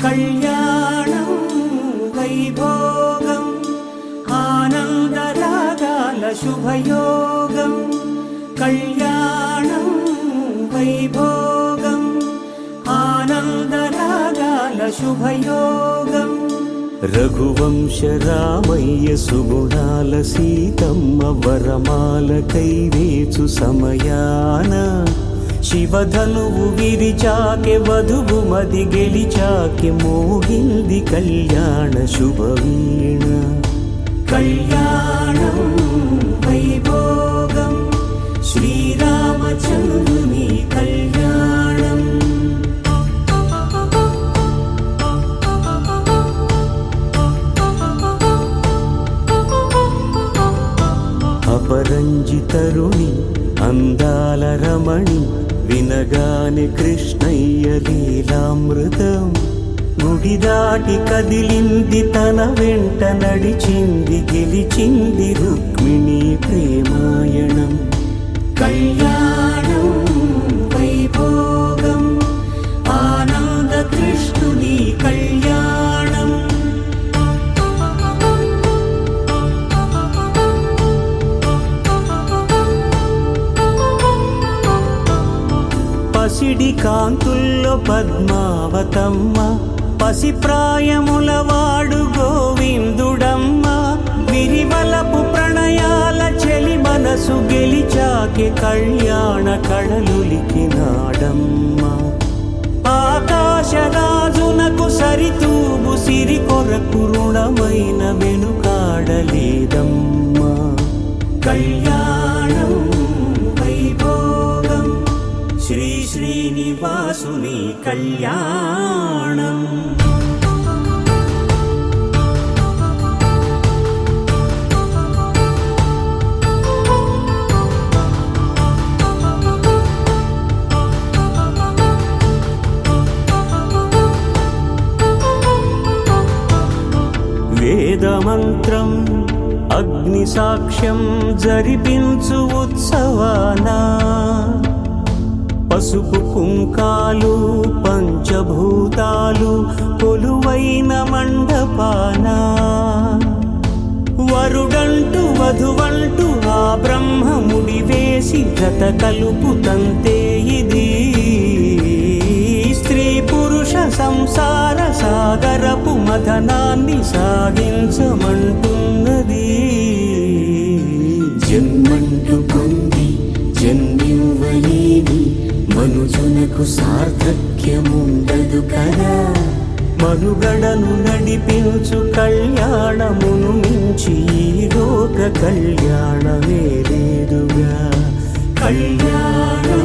కళ్యాణం వైభోగం ఆనందరాగాల శుభయోగం కళ్యాణం వైభోగం ఆనందరాగాల శుభయోగం రఘువంశ రామయ్య సుగుణాల సీతమ్మ వరమాల కైవేచు సమయాన శివధనువు విరిచాకె వధువు మది గెలిచాకె మోగింది కళ్యాణ శుభవీణ కళ్యాణం వైభోగం శ్రీరామచంద్రుని కళ్యాణం అపరంజి తరుణి అందాల రమణి వినగానే కృష్ణయ్య లీలామృతం గుడి దాటి కదిలింది తన వెంట నడిచింది గెలిచింది రుక్మిణి ప్రేమాయణం కళ్యాణం వైభోగం ఆనంద కృష్ణుని కళ్యాణం పసిడి కాంతుల్లో పద్మావతమ్మ పసిప్రాయముల వాడు గోవిందుడమ్మ విరివలపు ప్రణయాల చెలి మనసు గెలిచాకె కళ్యాణ కళలులికినాడమ్మ ఆకాశరాజునకు సరితూబు సిరి కొరకు రుణమైన వెనుకాడలేదమ్మ కళ్యాణం వైభోగం శ్రీ శ్రీనివాసుని కళ్యాణం వేదమంత్రం అగ్ని సాక్ష్యం జరిపించు ఉత్సవానా పసుపు కుంకాలు పంచభూతాలు కొలువైన మండపాన వరుడంటూ వధువంటూ ఆ బ్రహ్మముడి వేసి జత కలుపు తంతే ఇది స్త్రీ పురుష సంసార సాగరపు మథనాన్ని సాగించమంటున్నది జన్మంటూ పొంది జన్మివ్వలేని మనుజునకు సార్థక్యముండదు కదా మనుగడను నడిపించు కళ్యాణమును మించి ఈ లోక కళ్యాణమే లేదుగా కళ్యాణం